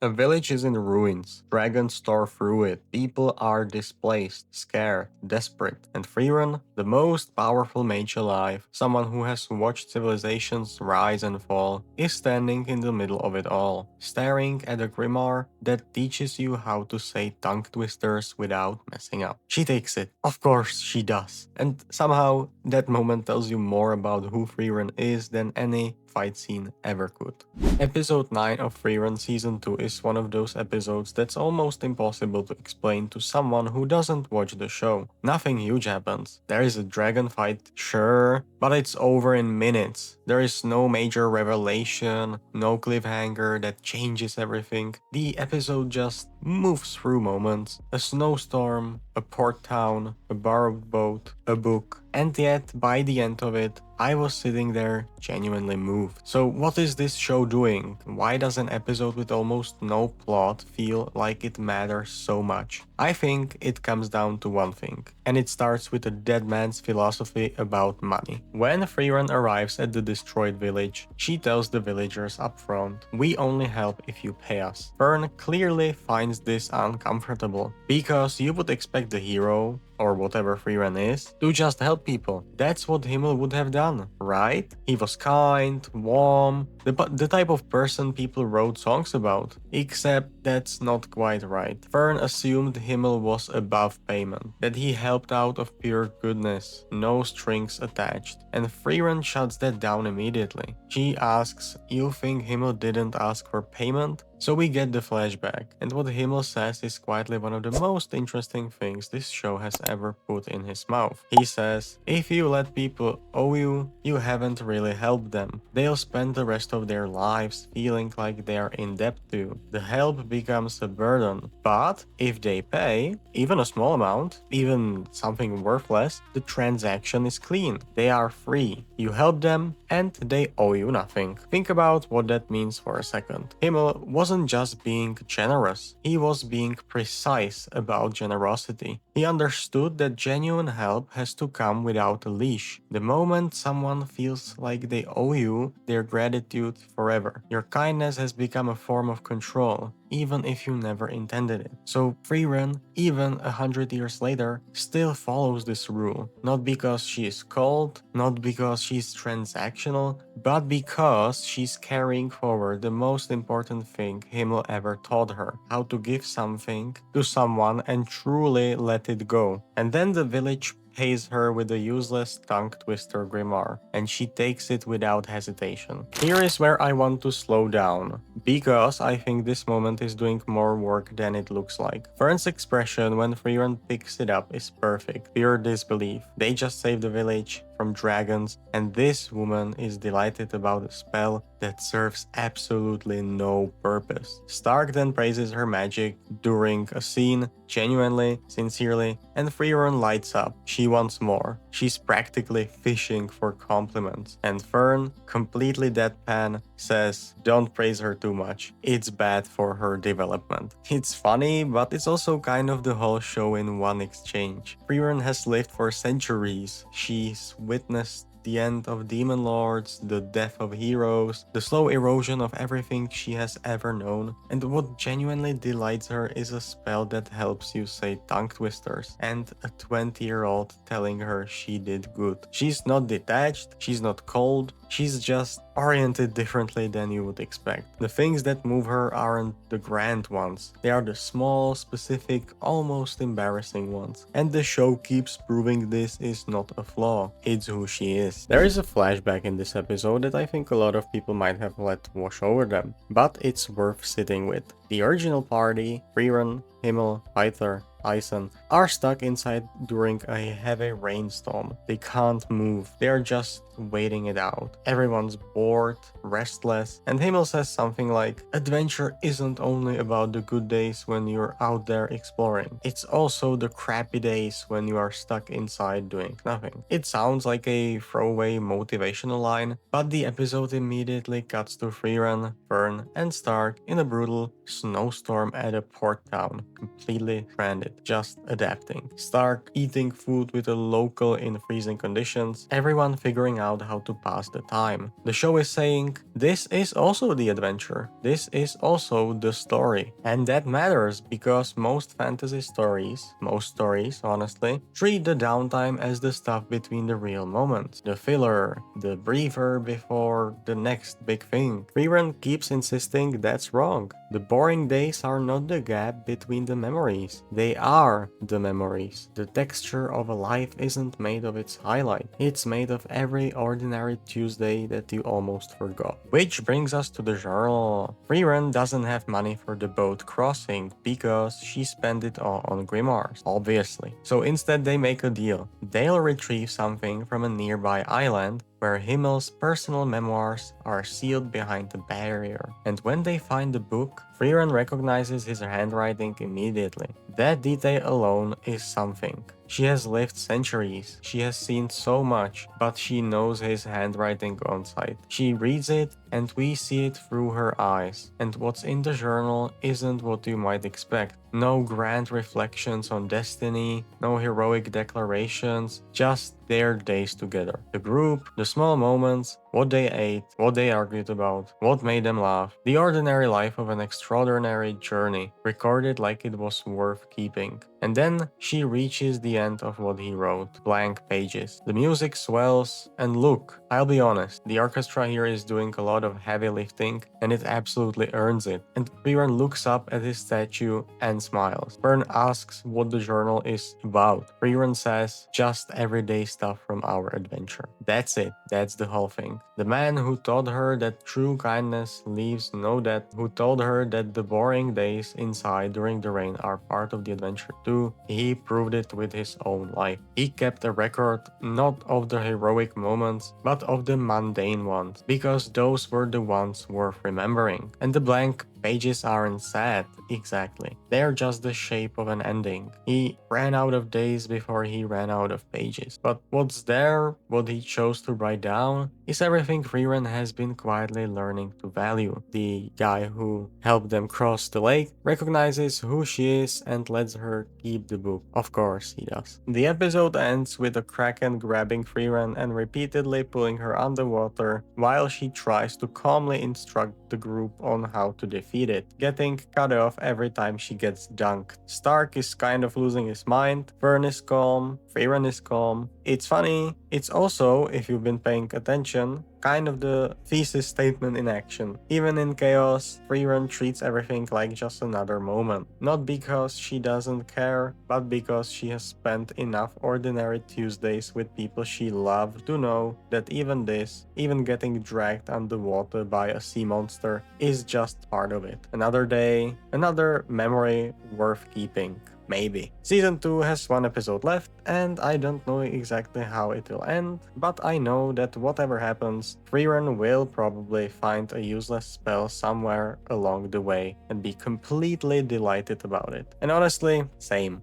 A village is in ruins. Dragons tore through it. People are displaced, scared, desperate. And Frieren, the most powerful mage alive, someone who has watched civilizations rise and fall, is standing in the middle of it all, staring at a grimoire that teaches you how to say tongue twisters without messing up. She takes it. Of course she does. And somehow that moment tells you more about who Frieren is than any fight scene ever could. Episode 9 of Frieren Season 2 is one of those episodes that's almost impossible to explain to someone who doesn't watch the show. Nothing huge happens. There is a dragon fight, sure, but it's over in minutes. There is no major revelation, no cliffhanger that changes everything. The episode just moves through moments. A snowstorm, a port town, a borrowed boat, a book, and yet by the end of it, I was sitting there genuinely moved. So what is this show doing? Why does an episode with almost no plot feel like it matters so much? I think it comes down to one thing, and it starts with a dead man's philosophy about money. When Frieren arrives at the destroyed village, she tells the villagers up front, "We only help if you pay us." Fern clearly finds this uncomfortable, because you would expect the hero, or whatever Frieren is, to just help people. That's what Himmel would have done, right? He was kind, warm, the type of person people wrote songs about. Except that's not quite right. Fern assumed Himmel was above payment, that he helped out of pure goodness, no strings attached. And Frieren shuts that down immediately. She asks, "You think Himmel didn't ask for payment?" So we get the flashback, and what Himmel says is quietly one of the most interesting things this show has ever put in his mouth. He says, "If you let people owe you, you haven't really helped them. They'll spend the rest of their lives feeling like they're in debt to you. The help becomes a burden. But if they pay, even a small amount, even something worthless, the transaction is clean. They are free. You help them, and they owe you nothing." Think about what that means for a second. Himmel wasn't just being generous, he was being precise about generosity. He understood that genuine help has to come without a leash. The moment someone feels like they owe you their gratitude forever, your kindness has become a form of control, even if you never intended it. So Frieren, even 100 years later, still follows this rule. Not because she is cold, not because she's transactional, but because she's carrying forward the most important thing Himmel ever taught her: how to give something to someone and truly let it go. And then the village pays her with a useless tongue twister grimoire, and she takes it without hesitation. Here is where I want to slow down, because I think this moment is doing more work than it looks like. Fern's expression when Frieren picks it up is perfect, pure disbelief. They just saved the village from dragons, and this woman is delighted about a spell that serves absolutely no purpose. Stark then praises her magic during a scene, genuinely, sincerely, and Frieren lights up. She wants more. She's practically fishing for compliments. And Fern, completely deadpan, says, "Don't praise her too much. It's bad for her development." It's funny, but it's also kind of the whole show in one exchange. Frieren has lived for centuries. She's witnessed the end of demon lords, the death of heroes, the slow erosion of everything she has ever known, and what genuinely delights her is a spell that helps you say tongue twisters, and a 20-year-old telling her she did good. She's not detached, she's not cold, she's just oriented differently than you would expect. The things that move her aren't the grand ones, they are the small, specific, almost embarrassing ones. And the show keeps proving this is not a flaw, it's who she is. There is a flashback in this episode that I think a lot of people might have let wash over them, but it's worth sitting with. The original party, Frieren, Himmel, Hyther, Ison, are stuck inside during a heavy rainstorm. They can't move, they are just waiting it out. Everyone's bored, restless, and Himmel says something like, "Adventure isn't only about the good days when you're out there exploring, it's also the crappy days when you are stuck inside doing nothing." It sounds like a throwaway motivational line, but the episode immediately cuts to Frieren, Fern, and Stark in a brutal snowstorm at a port town, completely stranded. it, just adapting. Stark eating food with a local in freezing conditions, everyone figuring out how to pass the time. The show is saying, this is also the adventure, this is also the story. And that matters because most fantasy stories, most stories honestly, treat the downtime as the stuff between the real moments, the filler, the breather before the next big thing. Frieren keeps insisting that's wrong. The boring days are not the gap between the memories, they are the memories. The texture of a life isn't made of its highlight, it's made of every ordinary Tuesday that you almost forgot. Which brings us to the journal. Frieren doesn't have money for the boat crossing because she spent it all on grimoires, obviously. So instead they make a deal. They'll retrieve something from a nearby island where Himmel's personal memoirs are sealed behind the barrier. And when they find the book, Frieren recognizes his handwriting immediately. That detail alone is something. She has lived centuries, she has seen so much, but she knows his handwriting on sight. She reads it and we see it through her eyes. And what's in the journal isn't what you might expect. No grand reflections on destiny, no heroic declarations, just their days together. The group, the small moments, what they ate, what they argued about, what made them laugh. The ordinary life of an extraordinary journey, recorded like it was worth keeping. And then she reaches the end of what he wrote, blank pages. The music swells, and look, I'll be honest, the orchestra here is doing a lot of heavy lifting, and it absolutely earns it. And Frieren looks up at his statue and smiles. Fern asks what the journal is about. Frieren says, just everyday stuff from our adventure. That's it, that's the whole thing. The man who taught her that true kindness leaves no debt, who told her that the boring days inside during the rain are part of the adventure too, he proved it with his own life. He kept a record not of the heroic moments, but of the mundane ones, because those were the ones worth remembering. And the blank pages aren't sad, exactly. They're just the shape of an ending. He ran out of days before he ran out of pages. But what's there, what he chose to write down, is everything Frieren has been quietly learning to value. The guy who helped them cross the lake recognizes who she is and lets her keep the book. Of course he does. The episode ends with the Kraken grabbing Frieren and repeatedly pulling her underwater while she tries to calmly instruct the group on how to defeat it, getting cut off every time she gets dunked. Stark is kind of losing his mind, Fern is calm, Frieren is calm. It's funny, it's also, if you've been paying attention, kind of the thesis statement in action. Even in chaos, Frieren treats everything like just another moment. Not because she doesn't care, but because she has spent enough ordinary Tuesdays with people she loved to know that even this, even getting dragged underwater by a sea monster, is just part of it. Another day, another memory worth keeping. Maybe. Season 2 has one episode left, and I don't know exactly how it will end, but I know that whatever happens, Frieren will probably find a useless spell somewhere along the way and be completely delighted about it. And honestly, same.